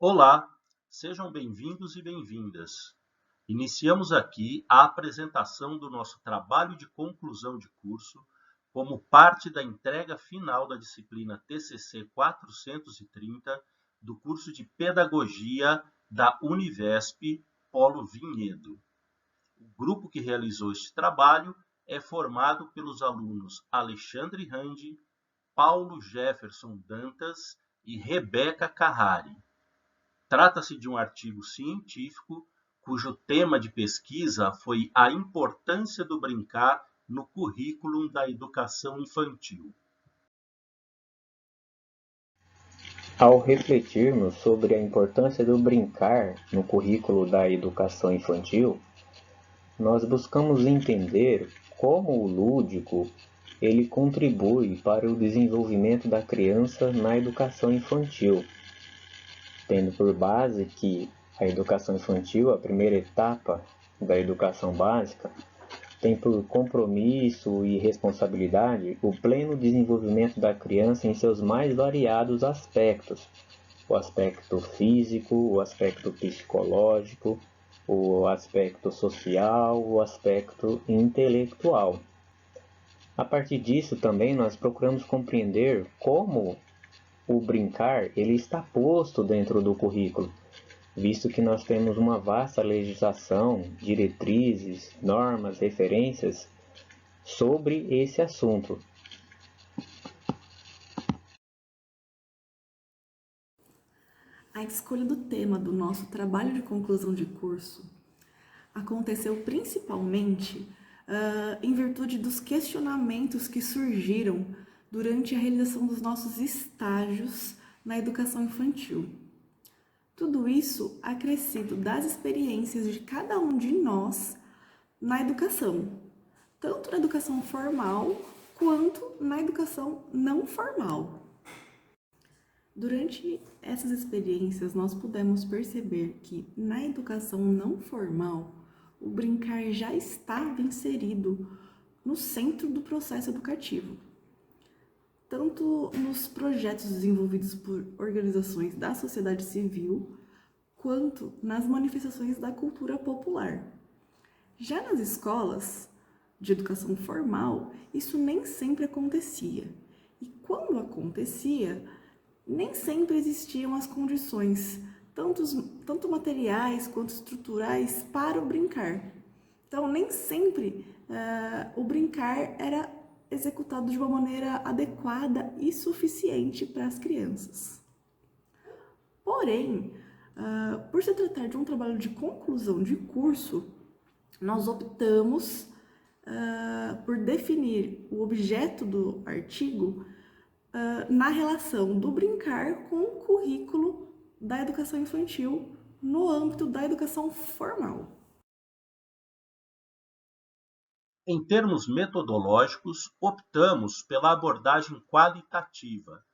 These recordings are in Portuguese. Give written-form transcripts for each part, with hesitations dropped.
Olá, sejam bem-vindos e bem-vindas. Iniciamos aqui a apresentação do nosso trabalho de conclusão de curso, como parte da entrega final da disciplina TCC 430 do curso de Pedagogia da Univesp Polo Vinhedo. O grupo que realizou este trabalho é formado pelos alunos Alexandre Randi, Paulo Jefferson Dantas e Rebeca Carrari. Trata-se de um artigo científico cujo tema de pesquisa foi a importância do brincar no currículo da educação infantil. Ao refletirmos sobre a importância do brincar no currículo da educação infantil, nós buscamos entender como o lúdico ele contribui para o desenvolvimento da criança na educação infantil, tendo por base que a educação infantil, a primeira etapa da educação básica, tem por compromisso e responsabilidade o pleno desenvolvimento da criança em seus mais variados aspectos: o aspecto físico, o aspecto psicológico, o aspecto social, o aspecto intelectual. A partir disso também nós procuramos compreender como o brincar ele está posto dentro do currículo, visto que nós temos uma vasta legislação, diretrizes, normas, referências sobre esse assunto. A escolha do tema do nosso trabalho de conclusão de curso aconteceu principalmente em virtude dos questionamentos que surgiram durante a realização dos nossos estágios na educação infantil. Tudo isso acrescido das experiências de cada um de nós na educação, tanto na educação formal quanto na educação não formal. Durante essas experiências, nós pudemos perceber que na educação não formal, o brincar já estava inserido no centro do processo educativo, tanto nos projetos desenvolvidos por organizações da sociedade civil, quanto nas manifestações da cultura popular. Já nas escolas de educação formal, isso nem sempre acontecia. E quando acontecia, nem sempre existiam as condições, tanto materiais quanto estruturais, para o brincar. Então, nem sempre o brincar era executado de uma maneira adequada e suficiente para as crianças. Porém, por se tratar de um trabalho de conclusão de curso, nós optamos por definir o objeto do artigo na relação do brincar com o currículo da educação infantil no âmbito da educação formal. Em termos metodológicos, optamos pela abordagem qualitativa,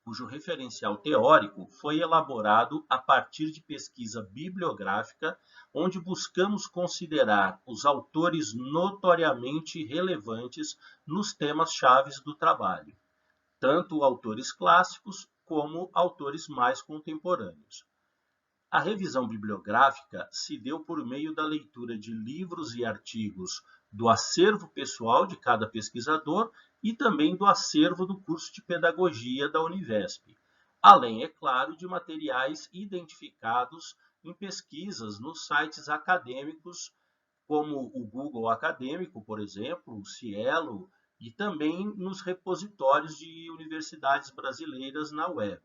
cujo referencial teórico foi elaborado a partir de pesquisa bibliográfica, onde buscamos considerar os autores notoriamente relevantes nos temas-chave do trabalho, tanto autores clássicos como autores mais contemporâneos. A revisão bibliográfica se deu por meio da leitura de livros e artigos do acervo pessoal de cada pesquisador e também do acervo do curso de Pedagogia da Univesp, além, é claro, de materiais identificados em pesquisas nos sites acadêmicos, como o Google Acadêmico, por exemplo, o Cielo, e também nos repositórios de universidades brasileiras na web.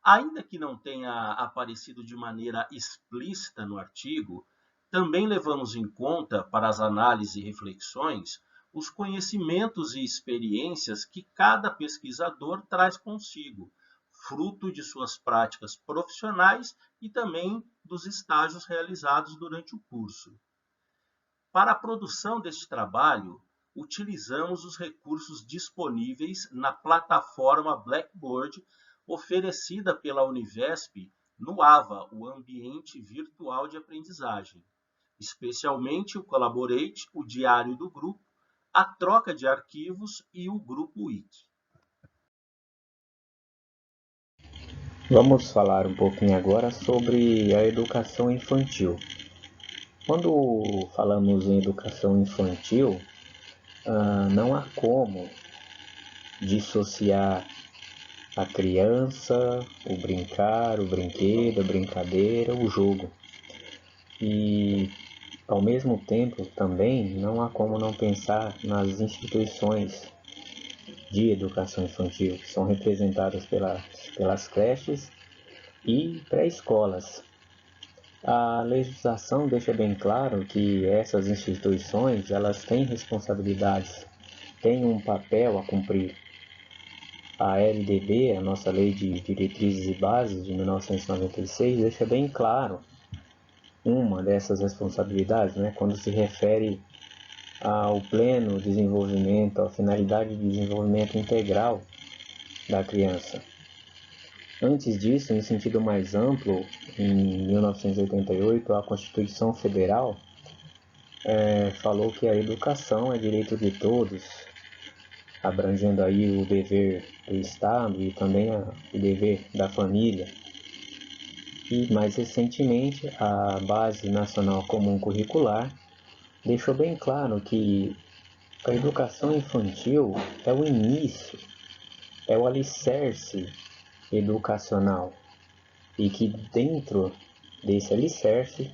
Ainda que não tenha aparecido de maneira explícita no artigo, também levamos em conta, para as análises e reflexões, os conhecimentos e experiências que cada pesquisador traz consigo, fruto de suas práticas profissionais e também dos estágios realizados durante o curso. Para a produção deste trabalho, utilizamos os recursos disponíveis na plataforma Blackboard, oferecida pela Univesp no AVA, o Ambiente Virtual de Aprendizagem, especialmente o Collaborate, o Diário do Grupo, a troca de arquivos e o Grupo Wiki. Vamos falar um pouquinho agora sobre a educação infantil. Quando falamos em educação infantil, não há como dissociar a criança, o brincar, o brinquedo, a brincadeira, o jogo. E, ao mesmo tempo, também não há como não pensar nas instituições de educação infantil, que são representadas pelas creches e pré-escolas. A legislação deixa bem claro que essas instituições elas têm responsabilidades, têm um papel a cumprir. A LDB, a nossa Lei de Diretrizes e Bases de 1996, deixa bem claro uma dessas responsabilidades, quando se refere ao pleno desenvolvimento, à finalidade de desenvolvimento integral da criança. Antes disso, em sentido mais amplo, em 1988, a Constituição Federal falou que a educação é direito de todos, abrangendo aí o dever do Estado e também o dever da família. E, mais recentemente, a Base Nacional Comum Curricular deixou bem claro que a educação infantil é o início, é o alicerce educacional e que dentro desse alicerce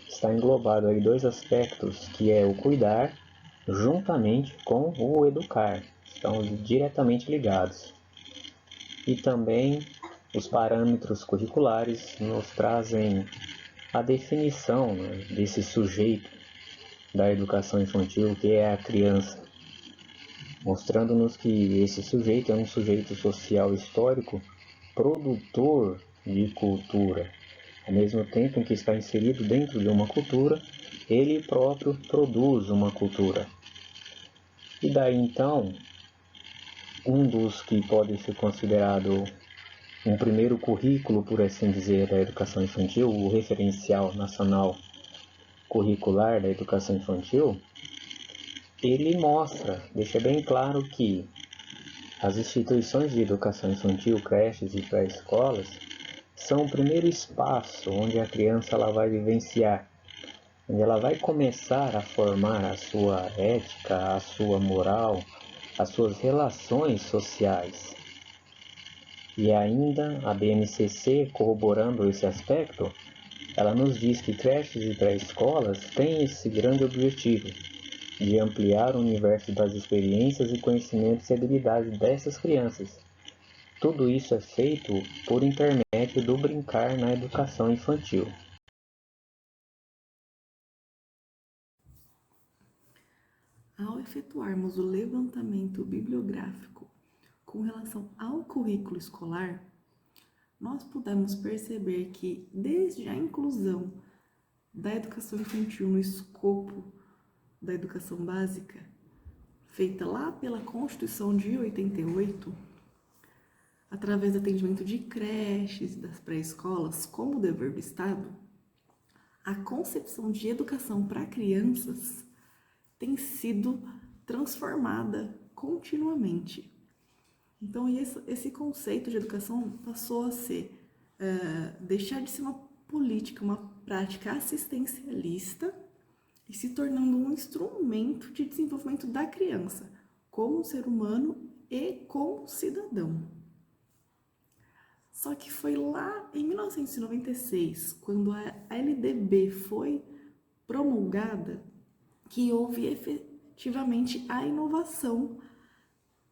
está englobado aí dois aspectos, que é o cuidar juntamente com o educar, estão diretamente ligados. E também os parâmetros curriculares nos trazem a definição desse sujeito da educação infantil, que é a criança, mostrando-nos que esse sujeito é um sujeito social histórico produtor de cultura. Ao mesmo tempo em que está inserido dentro de uma cultura, ele próprio produz uma cultura. E daí então, um dos que pode ser considerado um primeiro currículo, por assim dizer, da educação infantil, o referencial nacional curricular da educação infantil, ele deixa bem claro que as instituições de educação infantil, creches e pré-escolas, são o primeiro espaço onde a criança ela vai vivenciar, onde ela vai começar a formar a sua ética, a sua moral, as suas relações sociais. E ainda a BNCC, corroborando esse aspecto, ela nos diz que creches e pré-escolas têm esse grande objetivo de ampliar o universo das experiências e conhecimentos e habilidades dessas crianças. Tudo isso é feito por intermédio do brincar na educação infantil. Ao efetuarmos o levantamento bibliográfico com relação ao currículo escolar, nós pudemos perceber que, desde a inclusão da educação infantil no escopo da educação básica, feita lá pela Constituição de 88, através do atendimento de creches e das pré-escolas como dever do Estado, a concepção de educação para crianças tem sido transformada continuamente. Então, esse conceito de educação passou a ser, deixar de ser uma política, uma prática assistencialista e se tornando um instrumento de desenvolvimento da criança como ser humano e como cidadão. Só que foi lá em 1996, quando a LDB foi promulgada, que houve efetivamente a inovação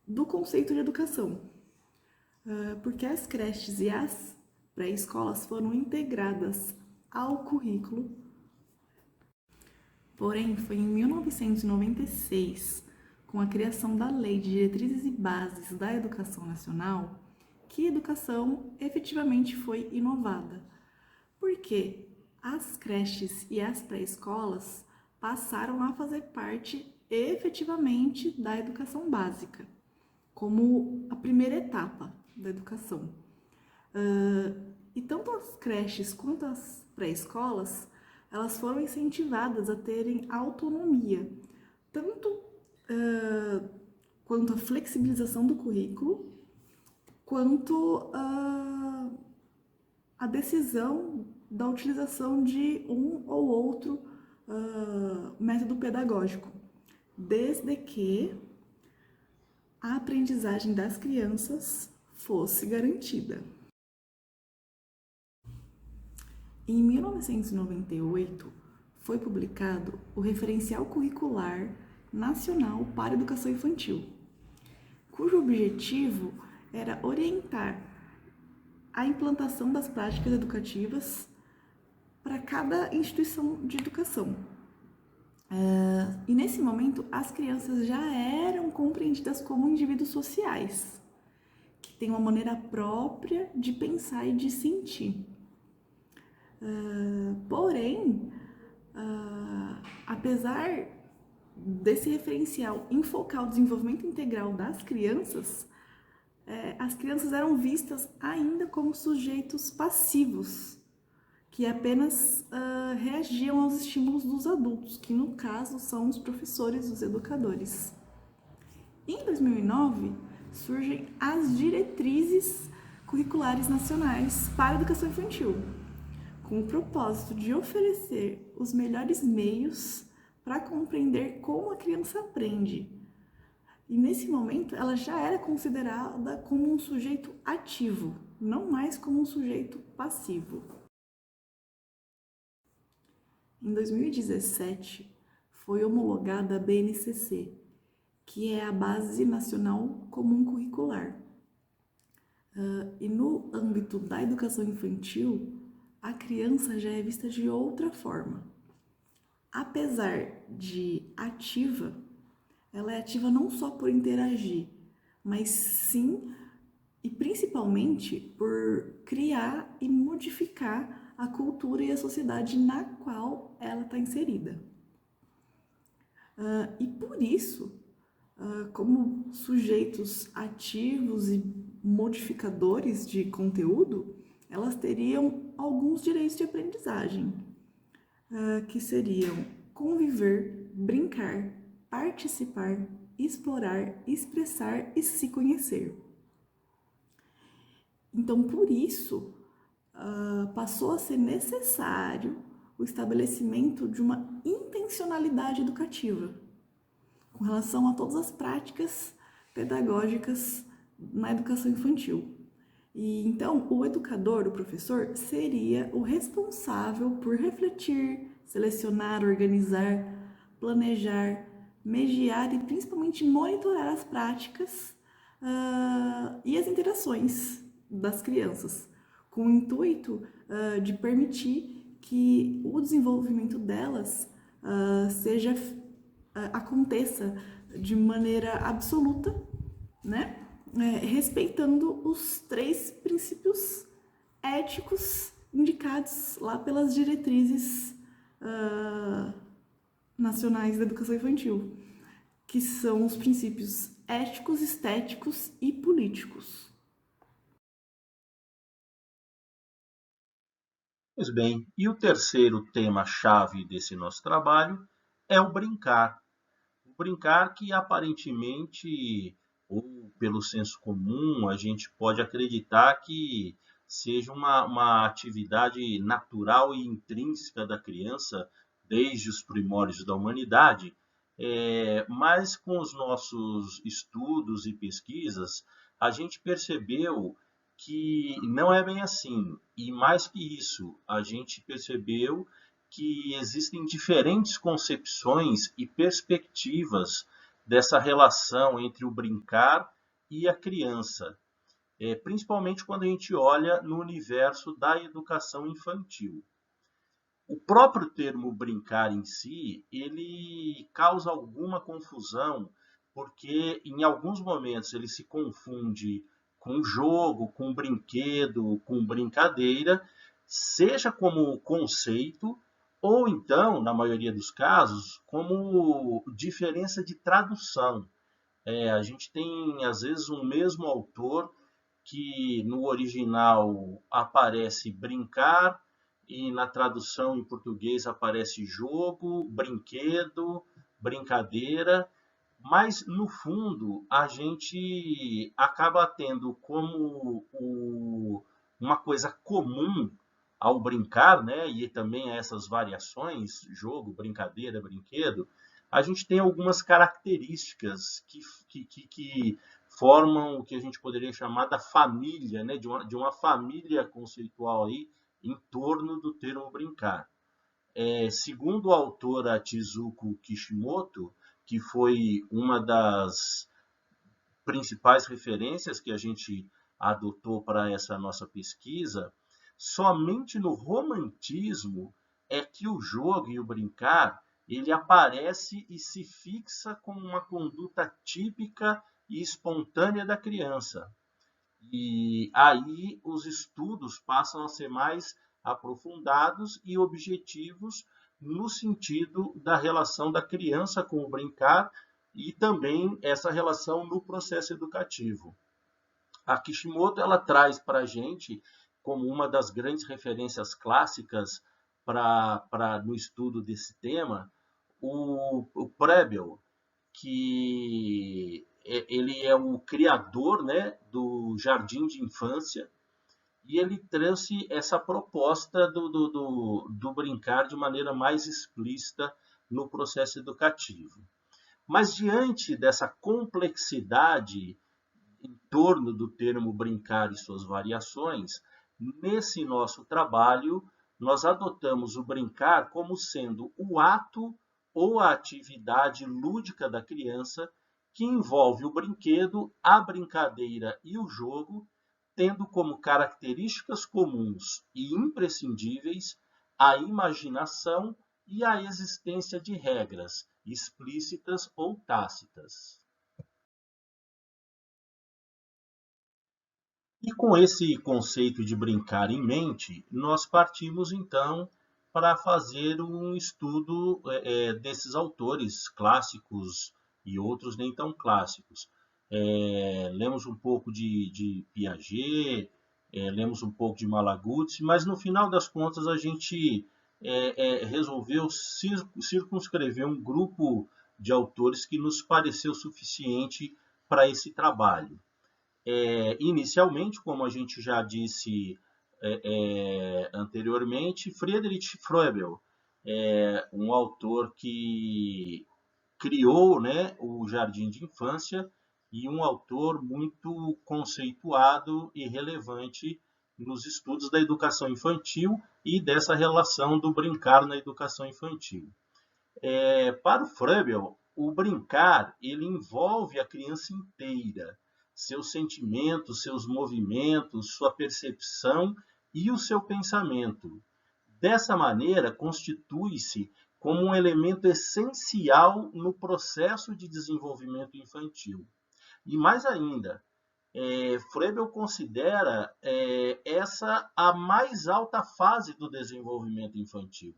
do conceito de educação, porque as creches e as pré-escolas foram integradas ao currículo. Porém, foi em 1996, com a criação da Lei de Diretrizes e Bases da Educação Nacional, que a educação efetivamente foi inovada, porque as creches e as pré-escolas passaram a fazer parte efetivamente da educação básica, como a primeira etapa da educação. E tanto as creches quanto as pré-escolas, elas foram incentivadas a terem autonomia, tanto quanto a flexibilização do currículo, quanto a decisão da utilização de um ou outro método pedagógico, desde que a aprendizagem das crianças fosse garantida. Em 1998, foi publicado o Referencial Curricular Nacional para a Educação Infantil, cujo objetivo era orientar a implantação das práticas educativas para cada instituição de educação. E nesse momento, as crianças já eram compreendidas como indivíduos sociais, que têm uma maneira própria de pensar e de sentir. Porém, apesar desse referencial enfocar o desenvolvimento integral das crianças, as crianças eram vistas ainda como sujeitos passivos, que apenas reagiam aos estímulos dos adultos, que no caso são os professores, os educadores. Em 2009, surgem as Diretrizes Curriculares Nacionais para a Educação Infantil, com o propósito de oferecer os melhores meios para compreender como a criança aprende. E nesse momento, ela já era considerada como um sujeito ativo, não mais como um sujeito passivo. Em 2017, foi homologada a BNCC, que é a Base Nacional Comum Curricular. E no âmbito da educação infantil, a criança já é vista de outra forma. Apesar de ativa, ela é ativa não só por interagir, mas sim e principalmente por criar e modificar a cultura e a sociedade na qual ela está inserida. E por isso, como sujeitos ativos e modificadores de conteúdo, elas teriam alguns direitos de aprendizagem, que seriam conviver, brincar, participar, explorar, expressar e se conhecer. Então, por isso, passou a ser necessário o estabelecimento de uma intencionalidade educativa com relação a todas as práticas pedagógicas na educação infantil. E então, o educador, o professor, seria o responsável por refletir, selecionar, organizar, planejar, mediar e principalmente monitorar as práticas e as interações das crianças, com o intuito de permitir que o desenvolvimento delas aconteça de maneira absoluta, né? Respeitando os 3 princípios éticos indicados lá pelas diretrizes nacionais da educação infantil, que são os princípios éticos, estéticos e políticos. Pois bem, e o terceiro tema-chave desse nosso trabalho é o brincar. O brincar que aparentemente, ou pelo senso comum, a gente pode acreditar que seja uma atividade natural e intrínseca da criança desde os primórdios da humanidade, mas com os nossos estudos e pesquisas, a gente percebeu que não é bem assim. E mais que isso, a gente percebeu que existem diferentes concepções e perspectivas dessa relação entre o brincar e a criança, principalmente quando a gente olha no universo da educação infantil. O próprio termo brincar em si, ele causa alguma confusão, porque em alguns momentos ele se confunde com jogo, com brinquedo, com brincadeira, seja como conceito, ou então, na maioria dos casos, como diferença de tradução. A gente tem, às vezes, um mesmo autor que no original aparece brincar e na tradução em português aparece jogo, brinquedo, brincadeira, mas no fundo a gente acaba tendo como uma coisa comum ao brincar, né, e também a essas variações, jogo, brincadeira, brinquedo, a gente tem algumas características que formam o que a gente poderia chamar da família, né, de uma família conceitual aí em torno do termo brincar. Segundo a autora Chizuko Kishimoto, que foi uma das principais referências que a gente adotou para essa nossa pesquisa, somente no romantismo é que o jogo e o brincar ele aparece e se fixa como uma conduta típica e espontânea da criança. E aí os estudos passam a ser mais aprofundados e objetivos no sentido da relação da criança com o brincar e também essa relação no processo educativo. A Kishimoto ela traz para a gente como uma das grandes referências clássicas no estudo desse tema o Prebel, que ele é o criador, né, do jardim de infância, e ele trouxe essa proposta do brincar de maneira mais explícita no processo educativo. Mas diante dessa complexidade em torno do termo brincar e suas variações, nesse nosso trabalho, nós adotamos o brincar como sendo o ato ou a atividade lúdica da criança que envolve o brinquedo, a brincadeira e o jogo, tendo como características comuns e imprescindíveis a imaginação e a existência de regras, explícitas ou tácitas. E com esse conceito de brincar em mente, nós partimos então para fazer um estudo desses autores clássicos e outros nem tão clássicos. Lemos um pouco de Piaget, lemos um pouco de Malaguzzi, mas no final das contas a gente resolveu circunscrever um grupo de autores que nos pareceu suficiente para esse trabalho. Inicialmente, como a gente já disse anteriormente, Friedrich Froebel, um autor que criou, né, o Jardim de Infância e um autor muito conceituado e relevante nos estudos da educação infantil e dessa relação do brincar na educação infantil. Para o Froebel, o brincar ele envolve a criança inteira, seus sentimentos, seus movimentos, sua percepção e o seu pensamento. Dessa maneira, constitui-se como um elemento essencial no processo de desenvolvimento infantil. E mais ainda, Froebel considera essa a mais alta fase do desenvolvimento infantil.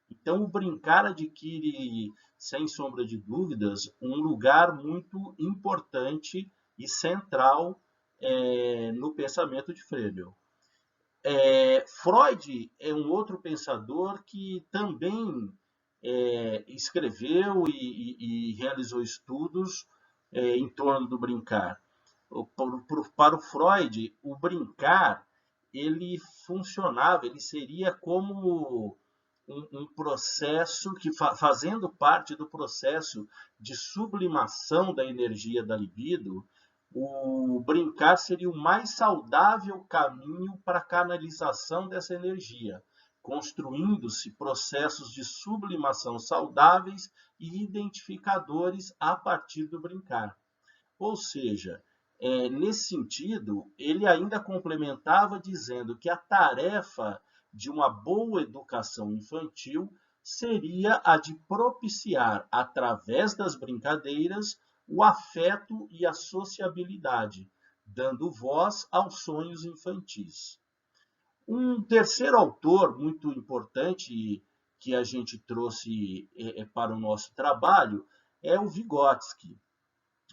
Então, o brincar adquire, sem sombra de dúvidas, um lugar muito importante e central no pensamento de Froebel. Freud é um outro pensador que também escreveu e realizou estudos em torno do brincar. Para o Freud, o brincar ele funcionava, ele seria como um processo que, fazendo parte do processo de sublimação da energia da libido, o brincar seria o mais saudável caminho para a canalização dessa energia, construindo-se processos de sublimação saudáveis e identificadores a partir do brincar. Ou seja, nesse sentido, ele ainda complementava dizendo que a tarefa de uma boa educação infantil seria a de propiciar, através das brincadeiras, o afeto e a sociabilidade, dando voz aos sonhos infantis. Um terceiro autor muito importante que a gente trouxe para o nosso trabalho é o Vygotsky.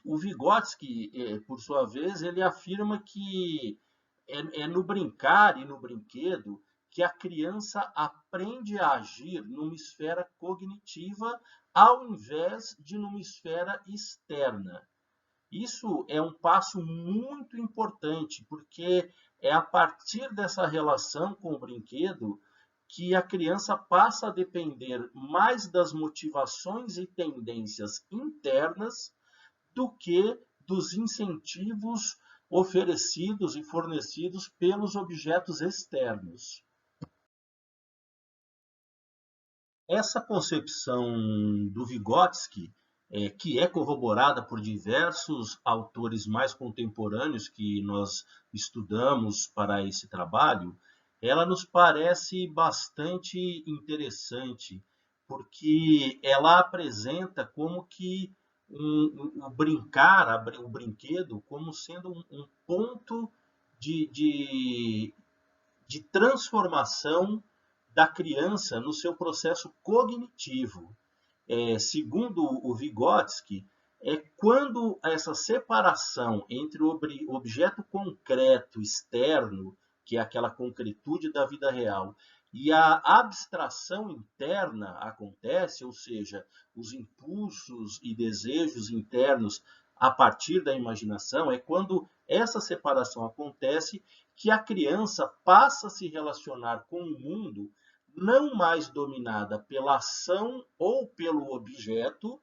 O Vygotsky, por sua vez, ele afirma que é no brincar e no brinquedo que a criança aprende a agir numa esfera cognitiva ao invés de numa esfera externa. Isso é um passo muito importante, porque é a partir dessa relação com o brinquedo que a criança passa a depender mais das motivações e tendências internas do que dos incentivos oferecidos e fornecidos pelos objetos externos. Essa concepção do Vygotsky, que é corroborada por diversos autores mais contemporâneos que nós estudamos para esse trabalho, ela nos parece bastante interessante, porque ela apresenta como que o brincar, o brinquedo, como sendo um ponto de transformação da criança no seu processo cognitivo. Segundo o Vygotsky, é quando essa separação entre o objeto concreto externo, que é aquela concretude da vida real, e a abstração interna acontece, ou seja, os impulsos e desejos internos a partir da imaginação, é quando essa separação acontece que a criança passa a se relacionar com o mundo não mais dominada pela ação ou pelo objeto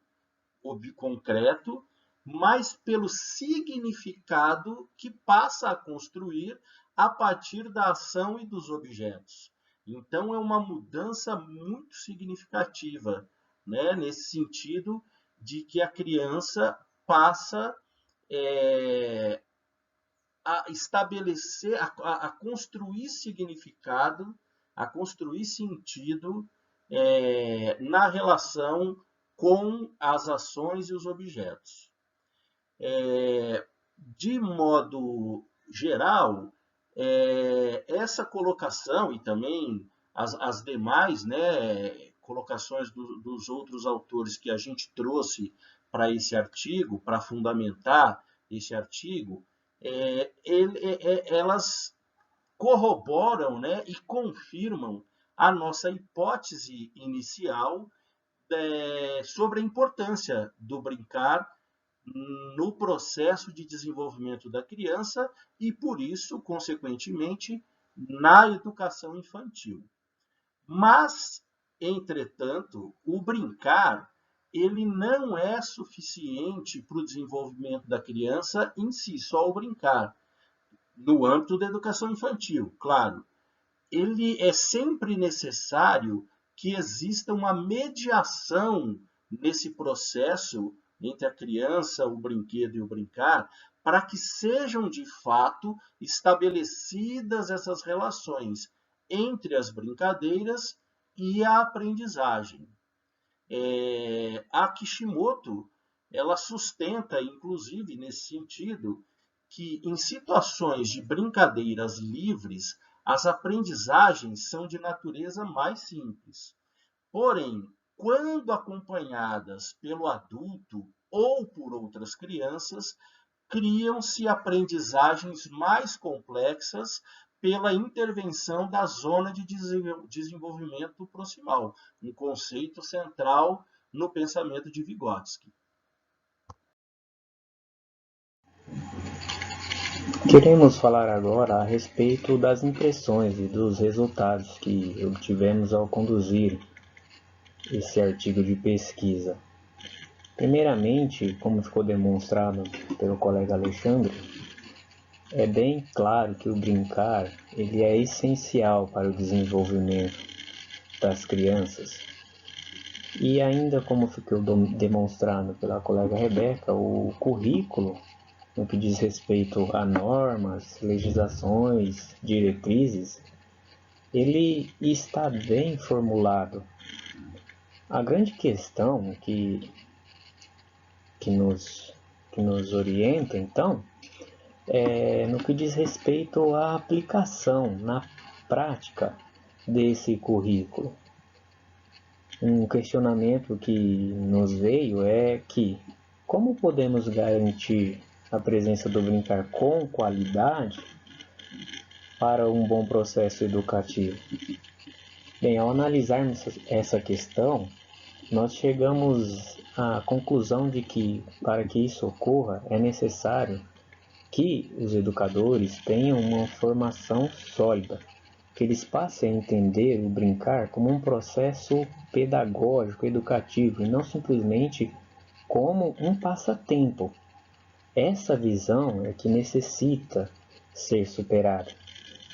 concreto, mas pelo significado que passa a construir a partir da ação e dos objetos. Então, é uma mudança muito significativa, né, nesse sentido de que a criança passa a estabelecer, a construir significado, a construir sentido na relação com as ações e os objetos. De modo geral, essa colocação e também as demais, né, colocações dos outros autores que a gente trouxe para esse artigo, para fundamentar esse artigo, elas corroboram, né, e confirmam a nossa hipótese inicial sobre a importância do brincar no processo de desenvolvimento da criança e, por isso, consequentemente, na educação infantil. Mas, entretanto, o brincar ele não é suficiente para o desenvolvimento da criança em si, só o brincar, no âmbito da educação infantil, claro. Ele é sempre necessário que exista uma mediação nesse processo entre a criança, o brinquedo e o brincar, para que sejam de fato estabelecidas essas relações entre as brincadeiras e a aprendizagem. A Kishimoto ela sustenta, inclusive nesse sentido, que em situações de brincadeiras livres, as aprendizagens são de natureza mais simples. Porém, quando acompanhadas pelo adulto ou por outras crianças, criam-se aprendizagens mais complexas pela intervenção da zona de desenvolvimento proximal, um conceito central no pensamento de Vygotsky. Queremos falar agora a respeito das impressões e dos resultados que obtivemos ao conduzir esse artigo de pesquisa. Primeiramente, como ficou demonstrado pelo colega Alexandre, é bem claro que o brincar ele é essencial para o desenvolvimento das crianças. E ainda como ficou demonstrado pela colega Rebeca, o currículo, no que diz respeito a normas, legislações, diretrizes, ele está bem formulado. A grande questão que nos orienta, então, é no que diz respeito à aplicação na prática desse currículo. Um questionamento que nos veio é que como podemos garantir a presença do brincar com qualidade para um bom processo educativo? Bem, ao analisarmos essa questão, nós chegamos à conclusão de que, para que isso ocorra, é necessário que os educadores tenham uma formação sólida, que eles passem a entender o brincar como um processo pedagógico, educativo, e não simplesmente como um passatempo. Essa visão é que necessita ser superada,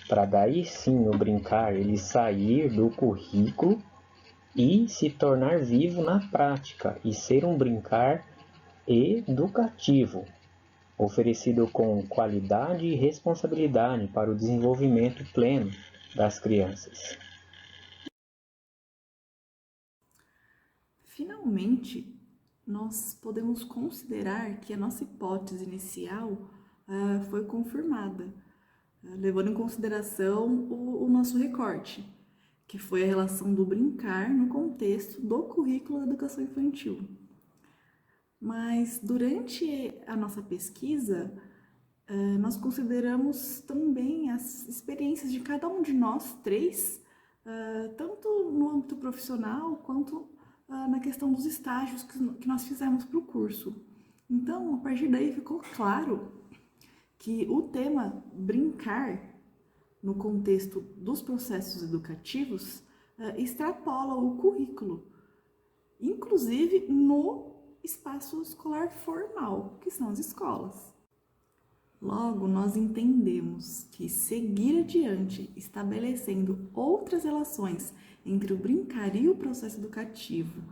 para daí sim o brincar ele sair do currículo e se tornar vivo na prática e ser um brincar educativo, oferecido com qualidade e responsabilidade para o desenvolvimento pleno das crianças. Finalmente, nós podemos considerar que a nossa hipótese inicial foi confirmada, levando em consideração o nosso recorte, que foi a relação do brincar no contexto do currículo da educação infantil. Mas durante a nossa pesquisa, nós consideramos também as experiências de cada um de nós três, tanto no âmbito profissional quanto na questão dos estágios que nós fizemos para o curso. Então, a partir daí ficou claro que o tema brincar no contexto dos processos educativos extrapola o currículo, inclusive no espaço escolar formal, que são as escolas. Logo, nós entendemos que seguir adiante, estabelecendo outras relações entre o brincar e o processo educativo,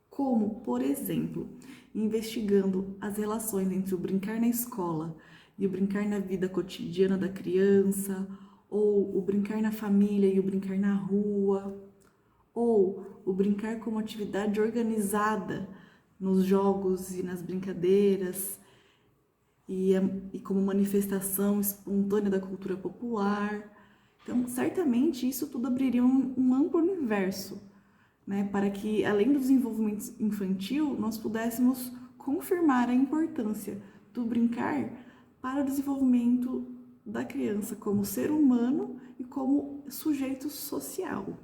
como, por exemplo, investigando as relações entre o brincar na escola e o brincar na vida cotidiana da criança, ou o brincar na família e o brincar na rua, ou o brincar como atividade organizada nos jogos e nas brincadeiras, e como manifestação espontânea da cultura popular. Então, certamente, isso tudo abriria um amplo universo, né, para que, além do desenvolvimento infantil, nós pudéssemos confirmar a importância do brincar para o desenvolvimento da criança como ser humano e como sujeito social.